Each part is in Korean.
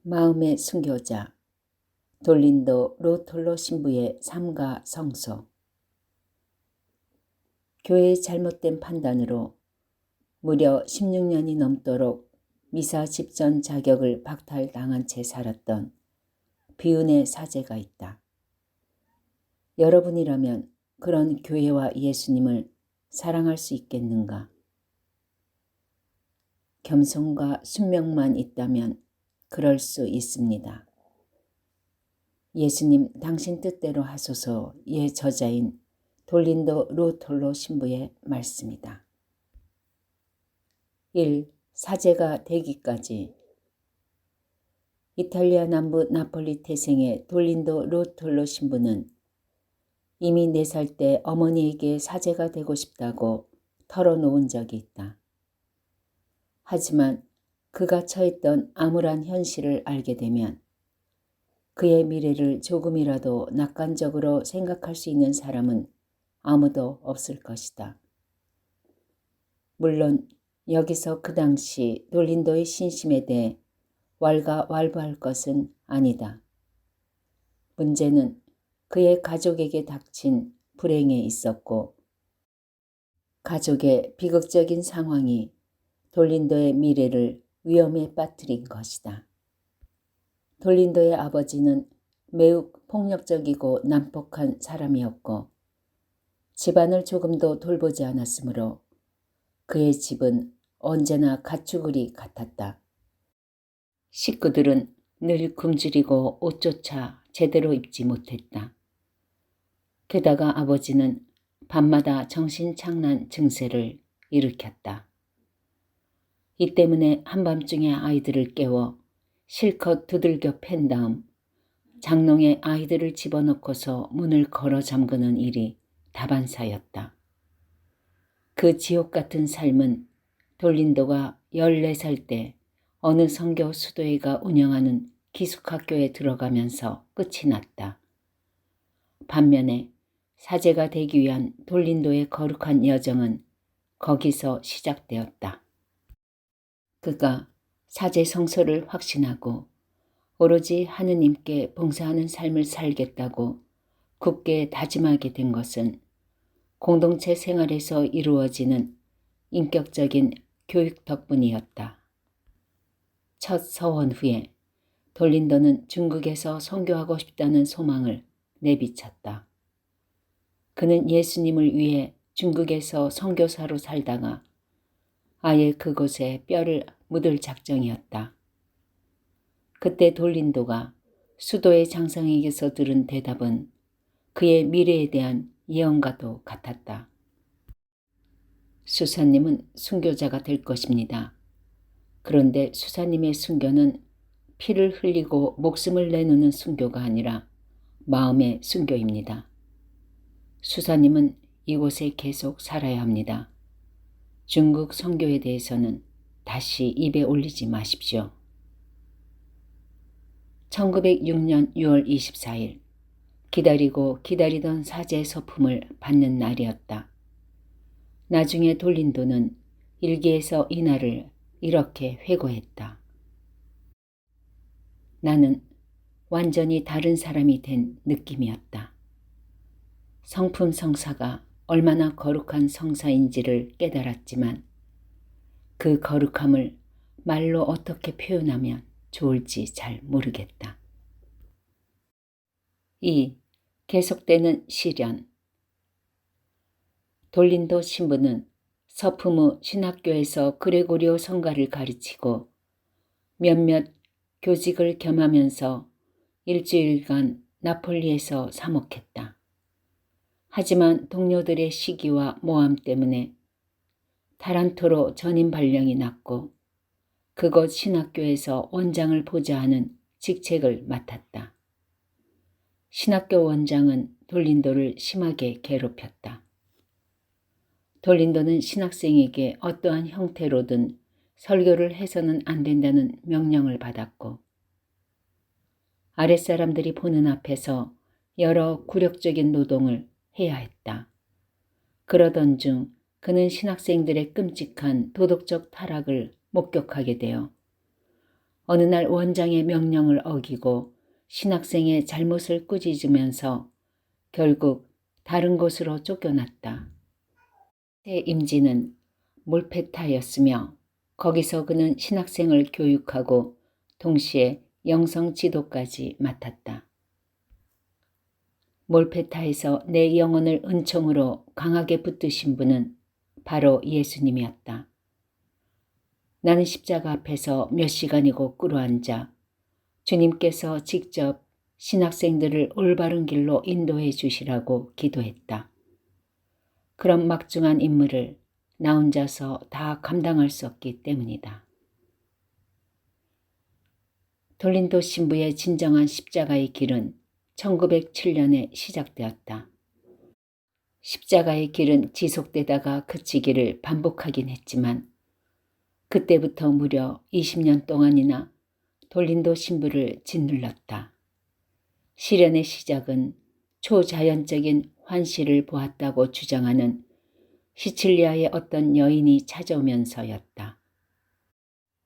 마음의 순교자 돌린도 로톨로 신부의 삶과 성소. 교회의 잘못된 판단으로 무려 16년이 넘도록 미사 집전 자격을 박탈당한 채 살았던 비운의 사제가 있다. 여러분이라면 그런 교회와 예수님을 사랑할 수 있겠는가? 겸손과 순명만 있다면 그럴 수 있습니다. 예수님 당신 뜻대로 하소서의 저자인 돌린도 로톨로 신부의 말씀이다. 1. 사제가 되기까지. 이탈리아 남부 나폴리 태생의 돌린도 로톨로 신부는 이미 4살 때 어머니에게 사제가 되고 싶다고 털어놓은 적이 있다. 하지만 그가 처했던 암울한 현실을 알게 되면 그의 미래를 조금이라도 낙관적으로 생각할 수 있는 사람은 아무도 없을 것이다. 물론 여기서 그 당시 돌린도의 신심에 대해 왈가왈부할 것은 아니다. 문제는 그의 가족에게 닥친 불행에 있었고 가족의 비극적인 상황이 돌린도의 미래를 위험에 빠뜨린 것이다. 돌린도의 아버지는 매우 폭력적이고 난폭한 사람이었고 집안을 조금도 돌보지 않았으므로 그의 집은 언제나 가축우리 같았다. 식구들은 늘 굶주리고 옷조차 제대로 입지 못했다. 게다가 아버지는 밤마다 정신착란 증세를 일으켰다. 이 때문에 한밤중에 아이들을 깨워 실컷 두들겨 팬 다음 장롱에 아이들을 집어넣고서 문을 걸어 잠그는 일이 다반사였다. 그 지옥 같은 삶은 돌린도가 14살 때 어느 선교 수도회가 운영하는 기숙학교에 들어가면서 끝이 났다. 반면에 사제가 되기 위한 돌린도의 거룩한 여정은 거기서 시작되었다. 그가 사제 성소를 확신하고 오로지 하느님께 봉사하는 삶을 살겠다고 굳게 다짐하게 된 것은 공동체 생활에서 이루어지는 인격적인 교육 덕분이었다. 첫 서원 후에 돌린도는 중국에서 선교하고 싶다는 소망을 내비쳤다. 그는 예수님을 위해 중국에서 선교사로 살다가 아예 그곳에 뼈를 묻을 작정이었다. 그때 돌린도가 수도의 장성에게서 들은 대답은 그의 미래에 대한 예언과도 같았다. 수사님은 순교자가 될 것입니다. 그런데 수사님의 순교는 피를 흘리고 목숨을 내놓는 순교가 아니라 마음의 순교입니다. 수사님은 이곳에 계속 살아야 합니다. 중국 선교에 대해서는 다시 입에 올리지 마십시오. 1906년 6월 24일 기다리고 기다리던 사제 서품을 받는 날이었다. 나중에 돌린도는 일기에서 이날을 이렇게 회고했다. 나는 완전히 다른 사람이 된 느낌이었다. 성품 성사가 얼마나 거룩한 성사인지를 깨달았지만 그 거룩함을 말로 어떻게 표현하면 좋을지 잘 모르겠다. 2. 계속되는 시련. 돌린도 신부는 서품 후 신학교에서 그레고리오 성가를 가르치고 몇몇 교직을 겸하면서 일주일간 나폴리에서 사목했다. 하지만 동료들의 시기와 모함 때문에 타란토로 전임 발령이 났고 그곳 신학교에서 원장을 보좌 하는 직책을 맡았다. 신학교 원장은 돌린도를 심하게 괴롭혔다. 돌린도는 신학생에게 어떠한 형태로든 설교를 해서는 안 된다는 명령을 받았고 아랫사람들이 보는 앞에서 여러 굴욕적인 노동을 해야 했다. 그러던 중 그는 신학생들의 끔찍한 도덕적 타락을 목격하게 되어 어느 날 원장의 명령을 어기고 신학생의 잘못을 꾸짖으면서 결국 다른 곳으로 쫓겨났다. 새 임지는 몰페타였으며 거기서 그는 신학생을 교육하고 동시에 영성 지도까지 맡았다. 몰페타에서 내 영혼을 은총으로 강하게 붙드신 분은 바로 예수님이었다. 나는 십자가 앞에서 몇 시간이고 꿇어앉아 주님께서 직접 신학생들을 올바른 길로 인도해 주시라고 기도했다. 그런 막중한 임무를 나 혼자서 다 감당할 수 없기 때문이다. 돌린도 신부의 진정한 십자가의 길은 1907년에 시작되었다. 십자가의 길은 지속되다가 그치기를 반복하긴 했지만 그때부터 무려 20년 동안이나 돌린도 신부를 짓눌렀다. 시련의 시작은 초자연적인 환시를 보았다고 주장하는 시칠리아의 어떤 여인이 찾아오면서였다.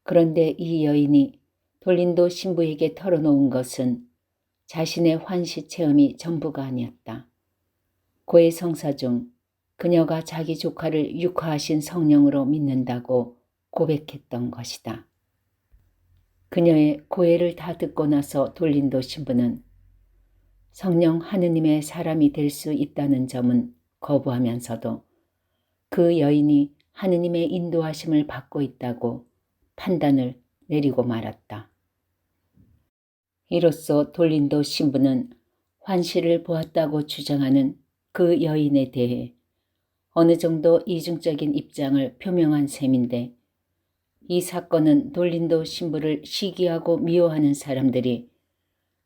그런데 이 여인이 돌린도 신부에게 털어놓은 것은 자신의 환시 체험이 전부가 아니었다. 고해 성사 중 그녀가 자기 조카를 육화하신 성령으로 믿는다고 고백했던 것이다. 그녀의 고해를 다 듣고 나서 돌린도 신부는 성령 하느님의 사람이 될 수 있다는 점은 거부하면서도 그 여인이 하느님의 인도하심을 받고 있다고 판단을 내리고 말았다. 이로써 돌린도 신부는 환시를 보았다고 주장하는 그 여인에 대해 어느 정도 이중적인 입장을 표명한 셈인데 이 사건은 돌린도 신부를 시기하고 미워하는 사람들이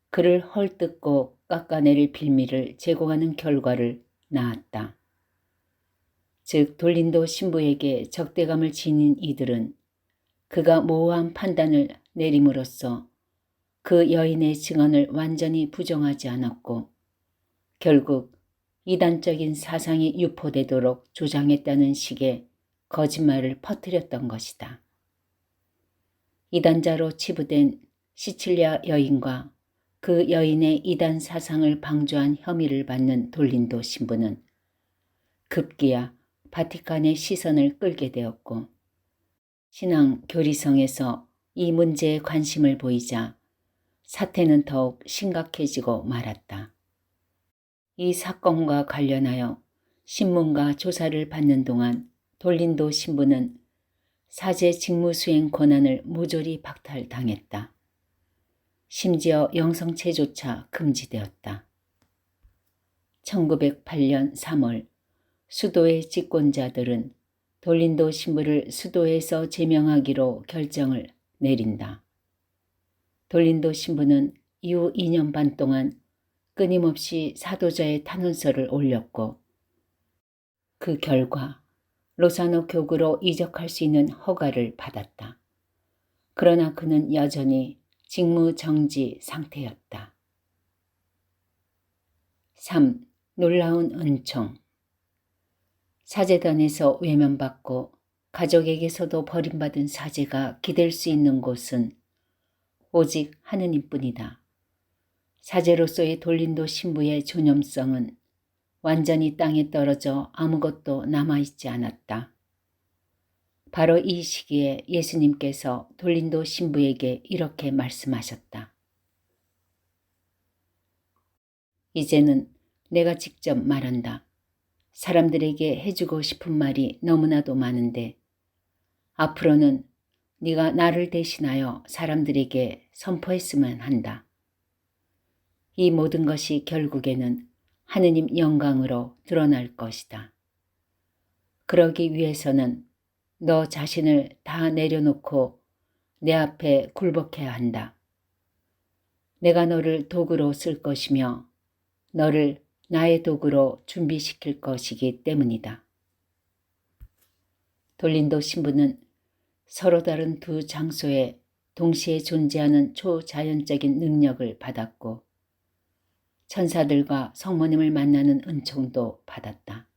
그를 헐뜯고 깎아내릴 빌미를 제공하는 결과를 낳았다. 즉 돌린도 신부에게 적대감을 지닌 이들은 그가 모호한 판단을 내림으로써 그 여인의 증언을 완전히 부정하지 않았고 결국 이단적인 사상이 유포되도록 조장했다는 식의 거짓말을 퍼뜨렸던 것이다. 이단자로 치부된 시칠리아 여인과 그 여인의 이단 사상을 방조한 혐의를 받는 돌린도 신부는 급기야 바티칸의 시선을 끌게 되었고 신앙 교리성에서 이 문제에 관심을 보이자 사태는 더욱 심각해지고 말았다. 이 사건과 관련하여 신문과 조사를 받는 동안 돌린도 신부는 사제 직무 수행 권한을 모조리 박탈당했다. 심지어 영성체조차 금지되었다. 1908년 3월 수도의 집권자들은 돌린도 신부를 수도에서 제명하기로 결정을 내린다. 돌린도 신부는 이후 2년 반 동안 끊임없이 사도자의 탄원서를 올렸고 그 결과 로사노 교구로 이적할 수 있는 허가를 받았다. 그러나 그는 여전히 직무 정지 상태였다. 3. 놀라운 은총. 사제단에서 외면받고 가족에게서도 버림받은 사제가 기댈 수 있는 곳은 오직 하느님뿐이다. 사제로서의 돌린도 신부의 존엄성은 완전히 땅에 떨어져 아무것도 남아있지 않았다. 바로 이 시기에 예수님께서 돌린도 신부에게 이렇게 말씀하셨다. 이제는 내가 직접 말한다. 사람들에게 해주고 싶은 말이 너무나도 많은데 앞으로는 네가 나를 대신하여 사람들에게 선포했으면 한다. 이 모든 것이 결국에는 하느님 영광으로 드러날 것이다. 그러기 위해서는 너 자신을 다 내려놓고 내 앞에 굴복해야 한다. 내가 너를 도구로 쓸 것이며 너를 나의 도구로 준비시킬 것이기 때문이다. 돌린도 신부는 서로 다른 두 장소에 동시에 존재하는 초자연적인 능력을 받았고 천사들과 성모님을 만나는 은총도 받았다.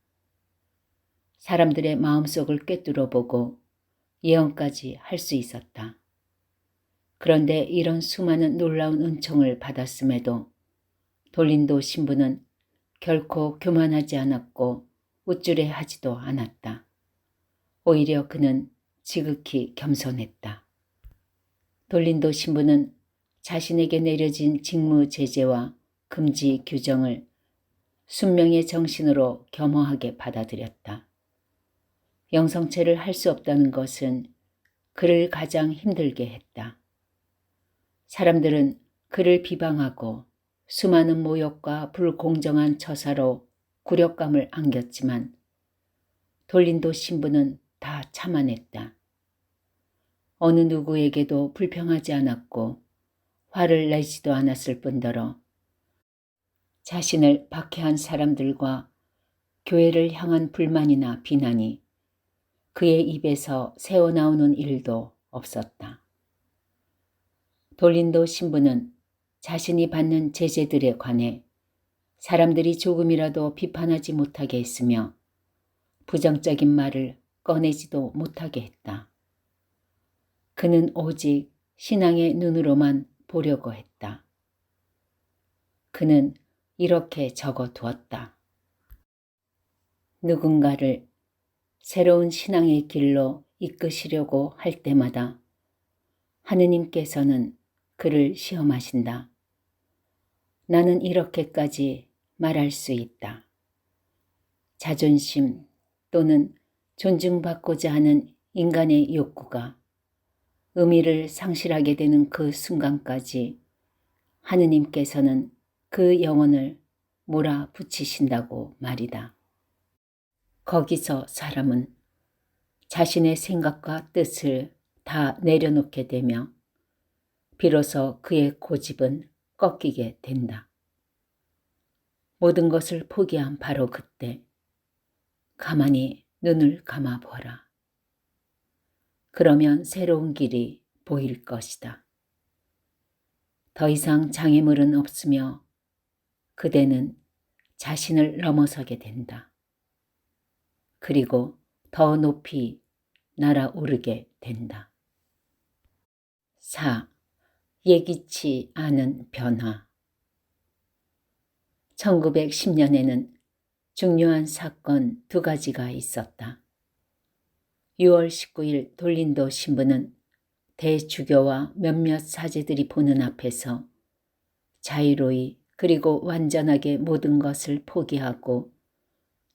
사람들의 마음속을 꿰뚫어 보고 예언까지 할 수 있었다. 그런데 이런 수많은 놀라운 은총을 받았음에도 돌린도 신부는 결코 교만하지 않았고 우쭐해하지도 않았다. 오히려 그는 지극히 겸손했다. 돌린도 신부는 자신에게 내려진 직무 제재와 금지 규정을 순명의 정신으로 겸허하게 받아들였다. 영성체를 할 수 없다는 것은 그를 가장 힘들게 했다. 사람들은 그를 비방하고 수많은 모욕과 불공정한 처사로 굴욕감을 안겼지만 돌린도 신부는 다 참아냈다. 어느 누구에게도 불평하지 않았고 화를 내지도 않았을 뿐더러 자신을 박해한 사람들과 교회를 향한 불만이나 비난이 그의 입에서 새어나오는 일도 없었다. 돌린도 신부는 자신이 받는 제재들에 관해 사람들이 조금이라도 비판하지 못하게 했으며 부정적인 말을 꺼내지도 못하게 했다. 그는 오직 신앙의 눈으로만 보려고 했다. 그는 이렇게 적어두었다. 누군가를 새로운 신앙의 길로 이끄시려고 할 때마다 하느님께서는 그를 시험하신다. 나는 이렇게까지 말할 수 있다. 자존심 또는 존중받고자 하는 인간의 욕구가 의미를 상실하게 되는 그 순간까지 하느님께서는 그 영혼을 몰아붙이신다고 말이다. 거기서 사람은 자신의 생각과 뜻을 다 내려놓게 되며 비로소 그의 고집은 꺾이게 된다. 모든 것을 포기한 바로 그때 가만히 눈을 감아보라. 그러면 새로운 길이 보일 것이다. 더 이상 장애물은 없으며 그대는 자신을 넘어서게 된다. 그리고 더 높이 날아오르게 된다. 4. 예기치 않은 변화. 1910년에는 중요한 사건 2가지가 있었다. 6월 19일 돌린도 신부는 대주교와 몇몇 사제들이 보는 앞에서 자유로이 그리고 완전하게 모든 것을 포기하고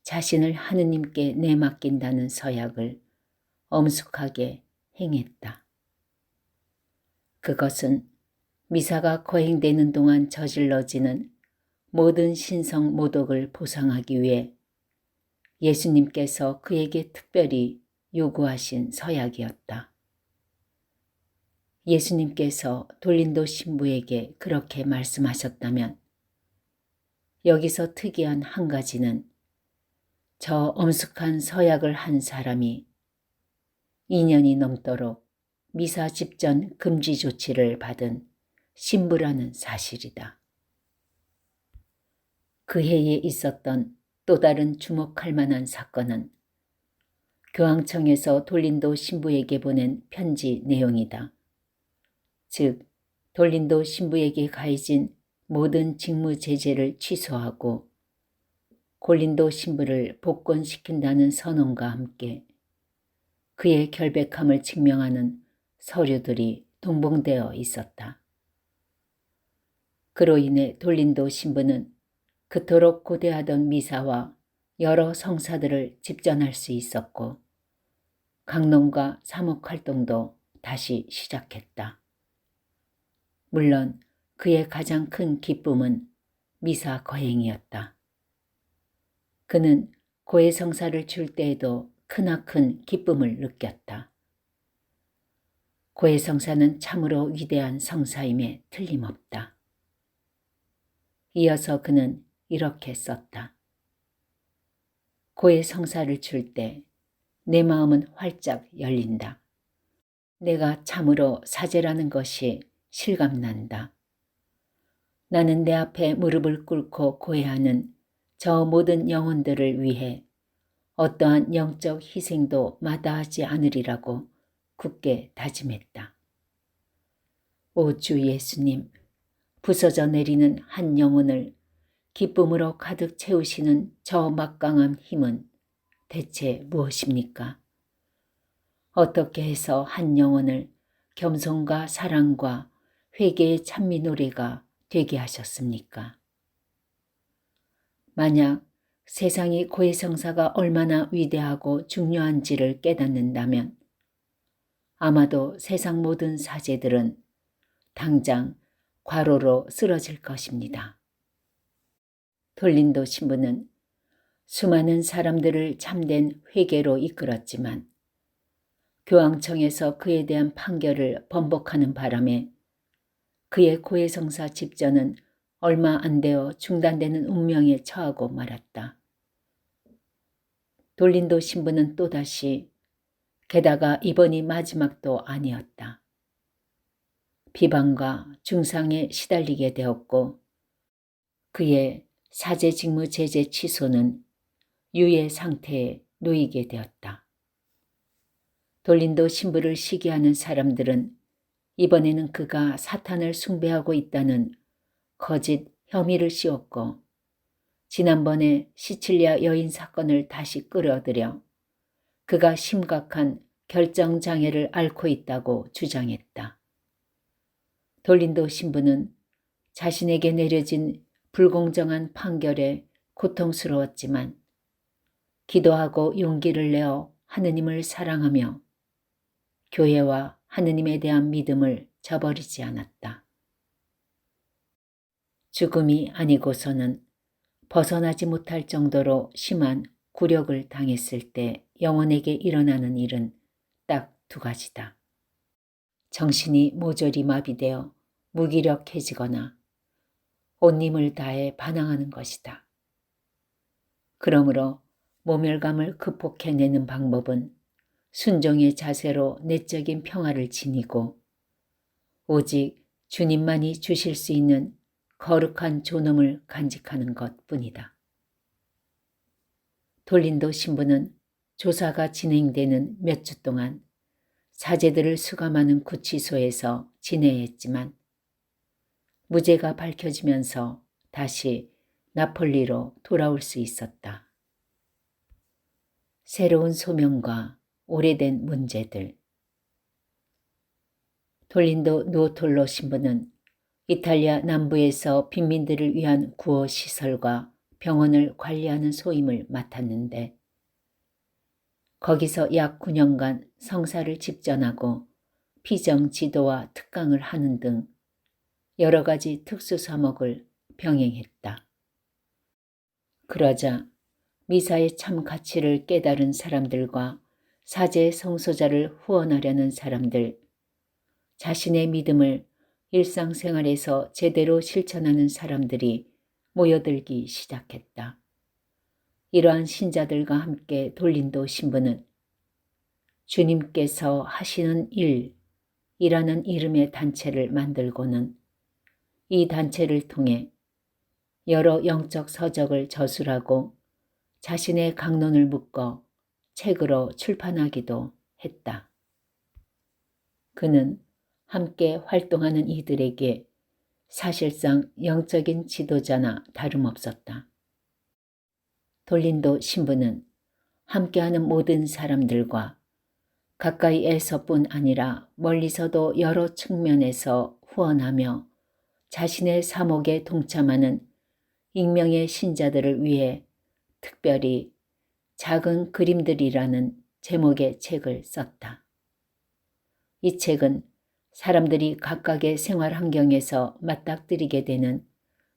자신을 하느님께 내맡긴다는 서약을 엄숙하게 행했다. 그것은 미사가 거행되는 동안 저질러지는 모든 신성 모독을 보상하기 위해 예수님께서 그에게 특별히 요구하신 서약이었다. 예수님께서 돌린도 신부에게 그렇게 말씀하셨다면 여기서 특이한 한 가지는 저 엄숙한 서약을 한 사람이 2년이 넘도록 미사 집전 금지 조치를 받은 신부라는 사실이다. 그 해에 있었던 또 다른 주목할 만한 사건은 교황청에서 돌린도 신부에게 보낸 편지 내용이다. 즉, 돌린도 신부에게 가해진 모든 직무 제재를 취소하고 골린도 신부를 복권시킨다는 선언과 함께 그의 결백함을 증명하는 서류들이 동봉되어 있었다. 그로 인해 돌린도 신부는 그토록 고대하던 미사와 여러 성사들을 집전할 수 있었고 강론과 사목활동도 다시 시작했다. 물론 그의 가장 큰 기쁨은 미사 거행이었다. 그는 고해성사를 줄 때에도 크나큰 기쁨을 느꼈다. 고해성사는 참으로 위대한 성사임에 틀림없다. 이어서 그는 이렇게 썼다. 고해성사를 줄 때 내 마음은 활짝 열린다. 내가 참으로 사제라는 것이 실감난다. 나는 내 앞에 무릎을 꿇고 고해하는 저 모든 영혼들을 위해 어떠한 영적 희생도 마다하지 않으리라고 굳게 다짐했다. 오 주 예수님, 부서져 내리는 한 영혼을 기쁨으로 가득 채우시는 저 막강한 힘은 대체 무엇입니까? 어떻게 해서 한 영혼을 겸손과 사랑과 회개의 찬미 노래가 되게 하셨습니까? 만약 세상이 고해성사가 얼마나 위대하고 중요한지를 깨닫는다면 아마도 세상 모든 사제들은 당장 과로로 쓰러질 것입니다. 돌린도 신부는 수많은 사람들을 참된 회개로 이끌었지만 교황청에서 그에 대한 판결을 번복하는 바람에 그의 고해성사 집전은 얼마 안 되어 중단되는 운명에 처하고 말았다. 돌린도 신부는 또다시, 게다가 이번이 마지막도 아니었다. 비방과 중상에 시달리게 되었고 그의 사제 직무 제재 취소는 유예 상태에 놓이게 되었다. 돌린도 신부를 시기하는 사람들은 이번에는 그가 사탄을 숭배하고 있다는 거짓 혐의를 씌웠고 지난번에 시칠리아 여인 사건을 다시 끌어들여 그가 심각한 결정장애를 앓고 있다고 주장했다. 돌린도 신부는 자신에게 내려진 불공정한 판결에 고통스러웠지만 기도하고 용기를 내어 하느님을 사랑하며 교회와 하느님에 대한 믿음을 저버리지 않았다. 죽음이 아니고서는 벗어나지 못할 정도로 심한 굴욕을 당했을 때 영혼에게 일어나는 일은 딱 두 가지다. 정신이 모조리 마비되어 무기력해지거나 온 힘을 다해 반항하는 것이다. 그러므로 모멸감을 극복해내는 방법은 순종의 자세로 내적인 평화를 지니고 오직 주님만이 주실 수 있는 거룩한 존엄을 간직하는 것뿐이다. 돌린도 신부는 조사가 진행되는 몇 주 동안 사제들을 수감하는 구치소에서 지내했지만 무죄가 밝혀지면서 다시 나폴리로 돌아올 수 있었다. 새로운 소명과 오래된 문제들. 돌린도 누오톨로 신부는 이탈리아 남부에서 빈민들을 위한 구호시설과 병원을 관리하는 소임을 맡았는데 거기서 약 9년간 성사를 집전하고 피정 지도와 특강을 하는 등 여러 가지 특수 사목을 병행했다. 그러자 미사의 참 가치를 깨달은 사람들과 사제 성소자를 후원하려는 사람들, 자신의 믿음을 일상생활에서 제대로 실천하는 사람들이 모여들기 시작했다. 이러한 신자들과 함께 돌린도 신부는 주님께서 하시는 일이라는 이름의 단체를 만들고는 이 단체를 통해 여러 영적 서적을 저술하고 자신의 강론을 묶어 책으로 출판하기도 했다. 그는 함께 활동하는 이들에게 사실상 영적인 지도자나 다름없었다. 돌린도 신부는 함께하는 모든 사람들과 가까이에서뿐 아니라 멀리서도 여러 측면에서 후원하며 자신의 사목에 동참하는 익명의 신자들을 위해 특별히 작은 그림들이라는 제목의 책을 썼다. 이 책은 사람들이 각각의 생활 환경에서 맞닥뜨리게 되는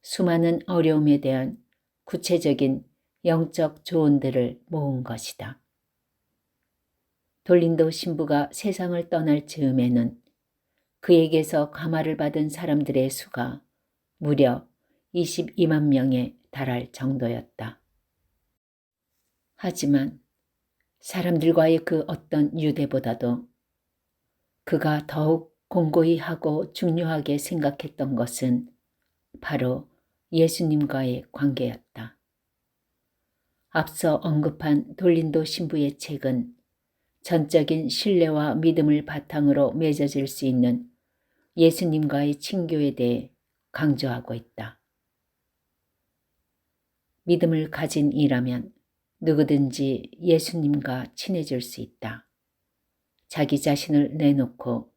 수많은 어려움에 대한 구체적인 영적 조언들을 모은 것이다. 돌린도 신부가 세상을 떠날 즈음에는 그에게서 감화를 받은 사람들의 수가 무려 22만 명에 달할 정도였다. 하지만 사람들과의 그 어떤 유대보다도 그가 더욱 공고히 하고 중요하게 생각했던 것은 바로 예수님과의 관계였다. 앞서 언급한 돌린도 신부의 책은 전적인 신뢰와 믿음을 바탕으로 맺어질 수 있는 예수님과의 친교에 대해 강조하고 있다. 믿음을 가진 이라면 누구든지 예수님과 친해질 수 있다. 자기 자신을 내놓고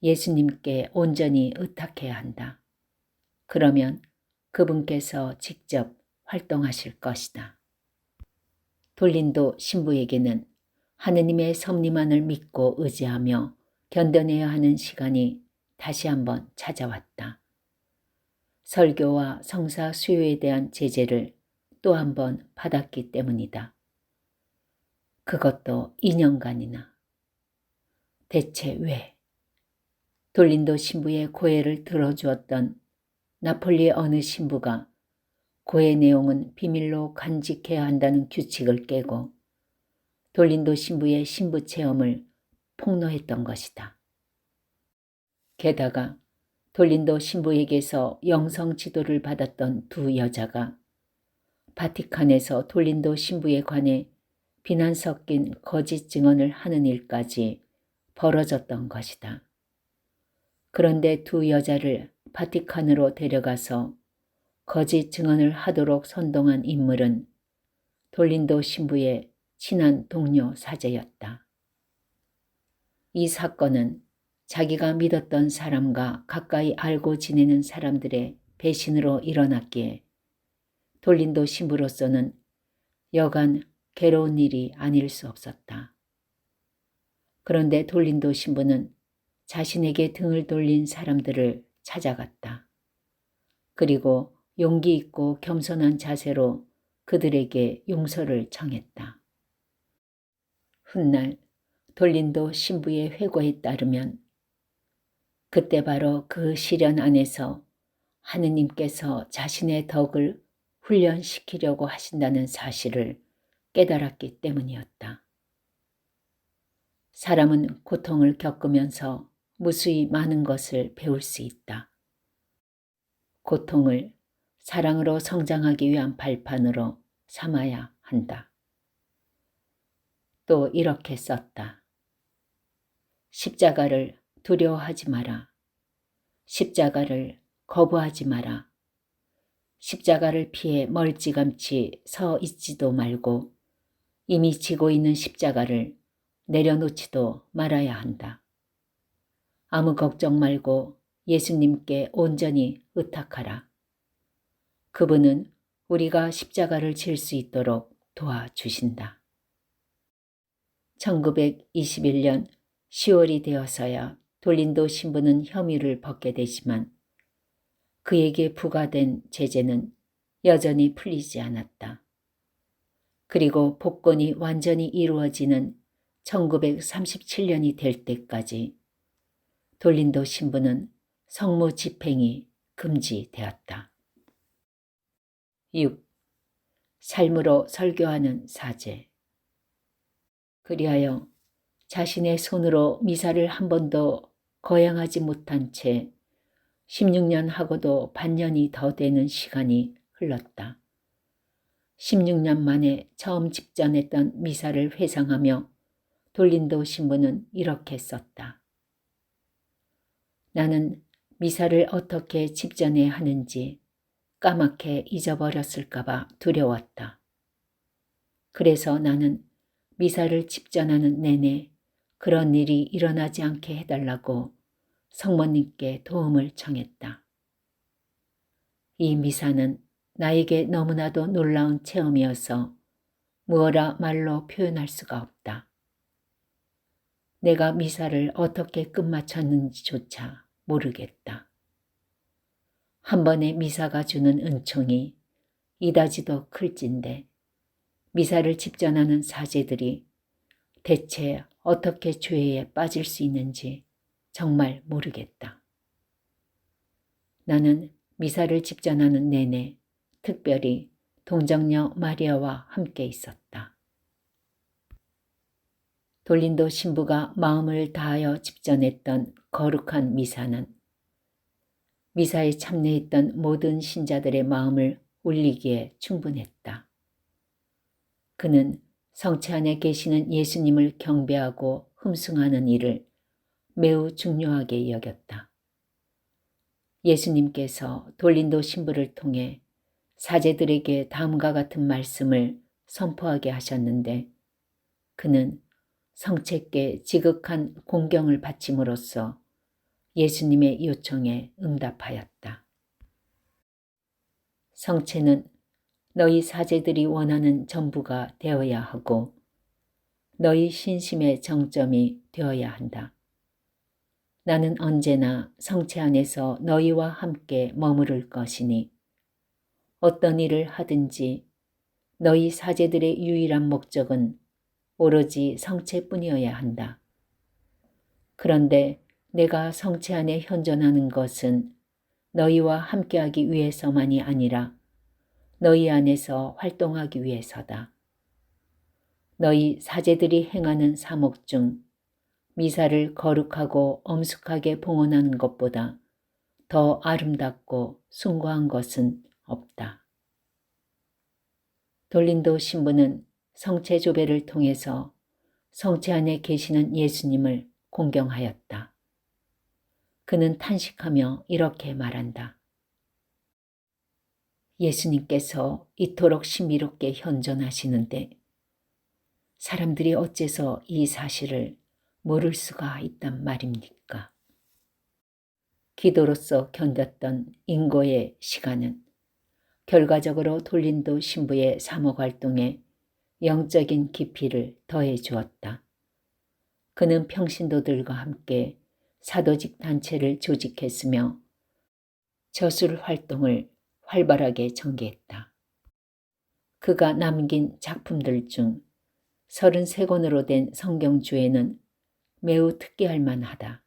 예수님께 온전히 의탁해야 한다. 그러면 그분께서 직접 활동하실 것이다. 돌린도 신부에게는 하느님의 섭리만을 믿고 의지하며 견뎌내야 하는 시간이 다시 한번 찾아왔다. 설교와 성사 수요에 대한 제재를 또 한번 받았기 때문이다. 그것도 2년간이나. 대체 왜? 돌린도 신부의 고해를 들어주었던 나폴리 어느 신부가 고해 내용은 비밀로 간직해야 한다는 규칙을 깨고 돌린도 신부의 신부 체험을 폭로했던 것이다. 게다가 돌린도 신부에게서 영성 지도를 받았던 두 여자가 바티칸에서 돌린도 신부에 관해 비난 섞인 거짓 증언을 하는 일까지 벌어졌던 것이다. 그런데 두 여자를 바티칸으로 데려가서 거짓 증언을 하도록 선동한 인물은 돌린도 신부의 친한 동료 사제였다. 이 사건은 자기가 믿었던 사람과 가까이 알고 지내는 사람들의 배신으로 일어났기에 돌린도 신부로서는 여간 괴로운 일이 아닐 수 없었다. 그런데 돌린도 신부는 자신에게 등을 돌린 사람들을 찾아갔다. 그리고 용기 있고 겸손한 자세로 그들에게 용서를 청했다. 훗날 돌린도 신부의 회고에 따르면 그때 바로 그 시련 안에서 하느님께서 자신의 덕을 훈련시키려고 하신다는 사실을 깨달았기 때문이었다. 사람은 고통을 겪으면서 무수히 많은 것을 배울 수 있다. 고통을 사랑으로 성장하기 위한 발판으로 삼아야 한다. 또 이렇게 썼다. 십자가를 두려워하지 마라. 십자가를 거부하지 마라. 십자가를 피해 멀찌감치 서 있지도 말고 이미 지고 있는 십자가를 내려놓지도 말아야 한다. 아무 걱정 말고 예수님께 온전히 의탁하라. 그분은 우리가 십자가를 질 수 있도록 도와주신다. 1921년 10월이 되어서야 돌린도 신부는 혐의를 벗게 되지만 그에게 부과된 제재는 여전히 풀리지 않았다. 그리고 복권이 완전히 이루어지는 1937년이 될 때까지 돌린도 신부는 성모 집행이 금지되었다. 6. 삶으로 설교하는 사제. 그리하여 자신의 손으로 미사를 한 번도 거양하지 못한 채 16년 하고도 반년이 더 되는 시간이 흘렀다. 16년 만에 처음 집전했던 미사를 회상하며 돌린도 신부는 이렇게 썼다. 나는 미사를 어떻게 집전해야 하는지 까맣게 잊어버렸을까봐 두려웠다. 그래서 나는 미사를 집전하는 내내 그런 일이 일어나지 않게 해달라고 성모님께 도움을 청했다. 이 미사는 나에게 너무나도 놀라운 체험이어서 무어라 말로 표현할 수가 없다. 내가 미사를 어떻게 끝마쳤는지조차 모르겠다. 한 번의 미사가 주는 은총이 이다지도 클진데 미사를 집전하는 사제들이 대체 어떻게 죄에 빠질 수 있는지 정말 모르겠다. 나는 미사를 집전하는 내내 특별히 동정녀 마리아와 함께 있었다. 돌린도 신부가 마음을 다하여 집전했던 거룩한 미사는 미사에 참여했던 모든 신자들의 마음을 울리기에 충분했다. 그는 성체 안에 계시는 예수님을 경배하고 흠숭하는 일을 매우 중요하게 여겼다. 예수님께서 돌린도 신부를 통해 사제들에게 다음과 같은 말씀을 선포하게 하셨는데 그는 성체께 지극한 공경을 바침으로써 예수님의 요청에 응답하였다. 성체는 너희 사제들이 원하는 전부가 되어야 하고 너희 신심의 정점이 되어야 한다. 나는 언제나 성체 안에서 너희와 함께 머무를 것이니 어떤 일을 하든지 너희 사제들의 유일한 목적은 오로지 성체뿐이어야 한다. 그런데 내가 성체 안에 현존하는 것은 너희와 함께하기 위해서만이 아니라 너희 안에서 활동하기 위해서다. 너희 사제들이 행하는 사목 중 미사를 거룩하고 엄숙하게 봉헌하는 것보다 더 아름답고 숭고한 것은 없다. 돌린도 신부는 성체 조배를 통해서 성체 안에 계시는 예수님을 공경하였다. 그는 탄식하며 이렇게 말한다. 예수님께서 이토록 신비롭게 현존하시는데 사람들이 어째서 이 사실을 모를 수가 있단 말입니까? 기도로서 견뎠던 인고의 시간은 결과적으로 돌린도 신부의 사목 활동에 영적인 깊이를 더해 주었다. 그는 평신도들과 함께 사도직 단체를 조직했으며 저술 활동을 활발하게 전개했다. 그가 남긴 작품들 중 33권으로 된 성경주에는 매우 특기할 만하다.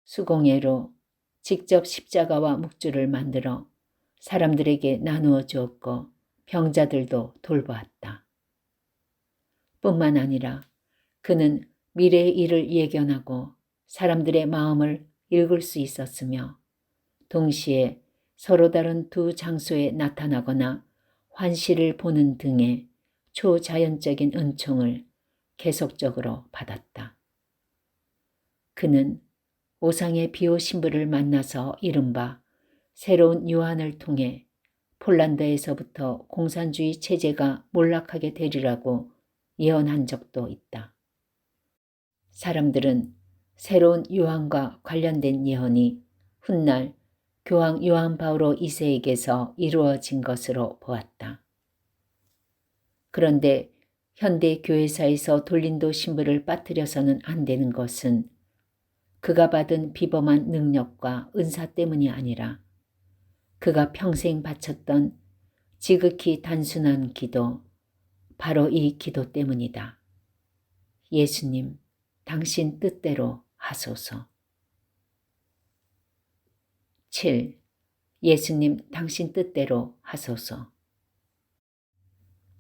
수공예로 직접 십자가와 묵주를 만들어 사람들에게 나누어 주었고 병자들도 돌보았다. 뿐만 아니라 그는 미래의 일을 예견하고 사람들의 마음을 읽을 수 있었으며 동시에 서로 다른 두 장소에 나타나거나 환시를 보는 등의 초자연적인 은총을 계속적으로 받았다. 그는 오상의 비호 신부를 만나서 이른바 새로운 유한을 통해 폴란드에서부터 공산주의 체제가 몰락하게 되리라고 예언한 적도 있다. 사람들은 새로운 유한과 관련된 예언이 훗날 교황 요한 바오로 2세에게서 이루어진 것으로 보았다. 그런데 현대 교회사에서 돌린도 신부를 빠뜨려서는 안 되는 것은 그가 받은 비범한 능력과 은사 때문이 아니라 그가 평생 바쳤던 지극히 단순한 기도, 바로 이 기도 때문이다. 예수님, 당신 뜻대로 하소서. 7. 예수님, 당신 뜻대로 하소서.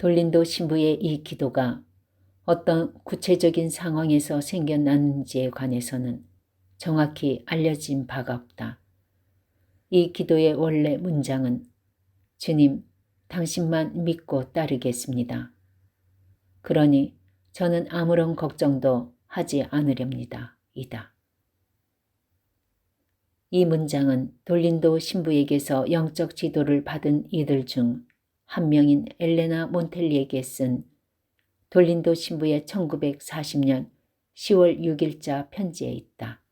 돌린도 신부의 이 기도가 어떤 구체적인 상황에서 생겨났는지에 관해서는 정확히 알려진 바가 없다. 이 기도의 원래 문장은 주님, 당신만 믿고 따르겠습니다. 그러니 저는 아무런 걱정도 하지 않으렵니다. 이다. 이 문장은 돌린도 신부에게서 영적 지도를 받은 이들 중 한 명인 엘레나 몬텔리에게 쓴 돌린도 신부의 1940년 10월 6일자 편지에 있다.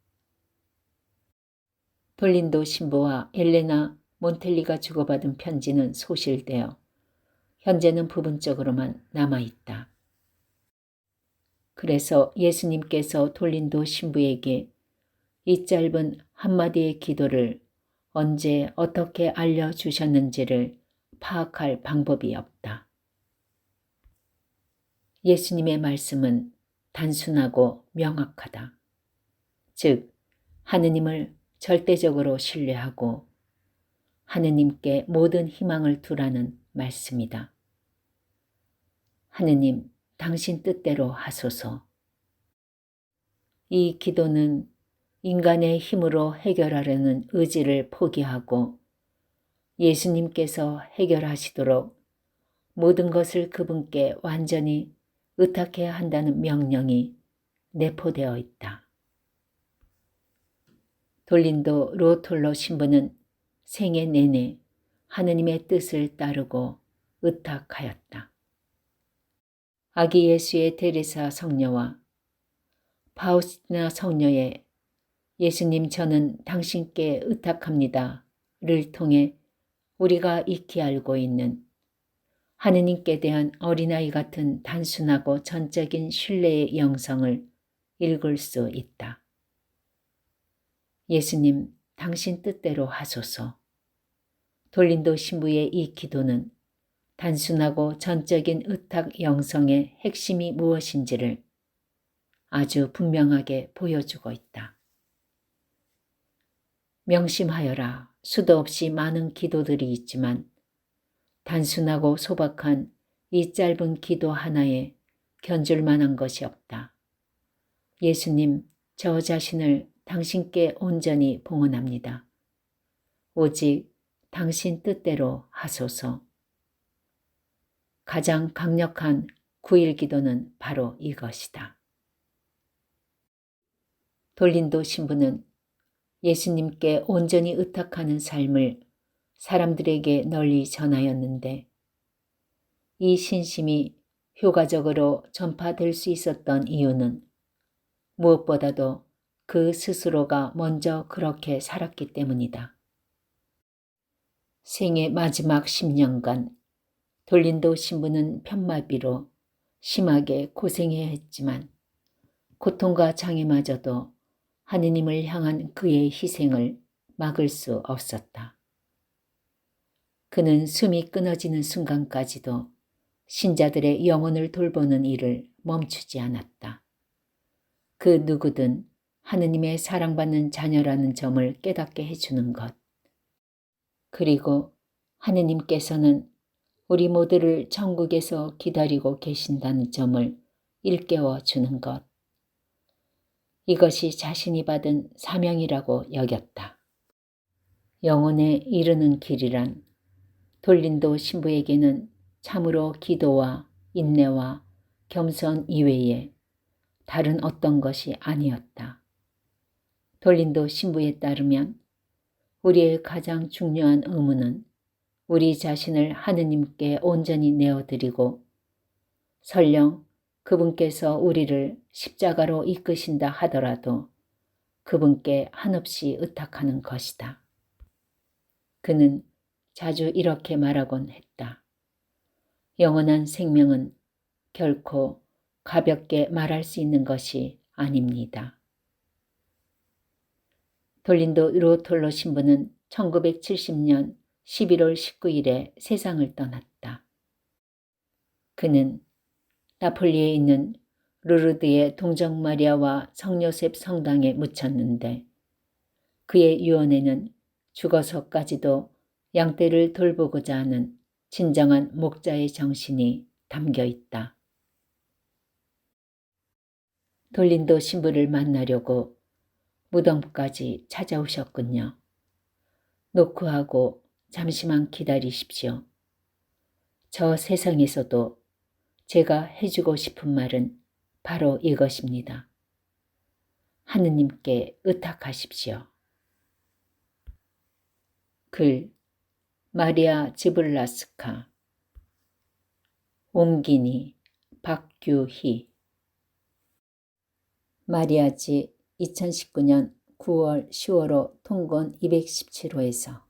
돌린도 신부와 엘레나 몬텔리가 주고받은 편지는 소실되어 현재는 부분적으로만 남아있다. 그래서 예수님께서 돌린도 신부에게 이 짧은 한마디의 기도를 언제 어떻게 알려주셨는지를 파악할 방법이 없다. 예수님의 말씀은 단순하고 명확하다. 즉, 하느님을 절대적으로 신뢰하고 하느님께 모든 희망을 두라는 말씀이다. 하느님, 당신 뜻대로 하소서. 이 기도는 인간의 힘으로 해결하려는 의지를 포기하고 예수님께서 해결하시도록 모든 것을 그분께 완전히 의탁해야 한다는 명령이 내포되어 있다. 돌린도 루오톨로 신부는 생애 내내 하느님의 뜻을 따르고 의탁하였다. 아기 예수의 데레사 성녀와 파우스티나 성녀의 예수님 저는 당신께 의탁합니다를 통해 우리가 익히 알고 있는 하느님께 대한 어린아이 같은 단순하고 전적인 신뢰의 영성을 읽을 수 있다. 예수님, 당신 뜻대로 하소서. 돌린도 신부의 이 기도는 단순하고 전적인 의탁 영성의 핵심이 무엇인지를 아주 분명하게 보여주고 있다. 명심하여라. 수도 없이 많은 기도들이 있지만 단순하고 소박한 이 짧은 기도 하나에 견줄 만한 것이 없다. 예수님, 저 자신을 당신께 온전히 봉헌합니다. 오직 당신 뜻대로 하소서. 가장 강력한 구일 기도는 바로 이것이다. 돌린도 신부는 예수님께 온전히 의탁하는 삶을 사람들에게 널리 전하였는데 이 신심이 효과적으로 전파될 수 있었던 이유는 무엇보다도 그 스스로가 먼저 그렇게 살았기 때문이다. 생애 마지막 10년간 돌린도 신부는 편마비로 심하게 고생해야 했지만 고통과 장애마저도 하느님을 향한 그의 희생을 막을 수 없었다. 그는 숨이 끊어지는 순간까지도 신자들의 영혼을 돌보는 일을 멈추지 않았다. 그 누구든 하느님의 사랑받는 자녀라는 점을 깨닫게 해주는 것. 그리고 하느님께서는 우리 모두를 천국에서 기다리고 계신다는 점을 일깨워 주는 것. 이것이 자신이 받은 사명이라고 여겼다. 영혼에 이르는 길이란 돌린도 신부에게는 참으로 기도와 인내와 겸손 이외에 다른 어떤 것이 아니었다. 돌린도 신부에 따르면 우리의 가장 중요한 의무는 우리 자신을 하느님께 온전히 내어드리고 설령 그분께서 우리를 십자가로 이끄신다 하더라도 그분께 한없이 의탁하는 것이다. 그는 자주 이렇게 말하곤 했다. 영원한 생명은 결코 가볍게 말할 수 있는 것이 아닙니다. 돌린도 루오톨로 신부는 1970년 11월 19일에 세상을 떠났다. 그는 나폴리에 있는 루르드의 동정 마리아와 성요셉 성당에 묻혔는데 그의 유언에는 죽어서까지도 양떼를 돌보고자 하는 진정한 목자의 정신이 담겨 있다. 돌린도 신부를 만나려고 무덤까지 찾아오셨군요. 노크하고 잠시만 기다리십시오. 저 세상에서도 제가 해주고 싶은 말은 바로 이것입니다. 하느님께 의탁하십시오. 글 마리아 지블라스카 옹기니 박규희 마리아지 2019년 9월 10월호 통곤 217호에서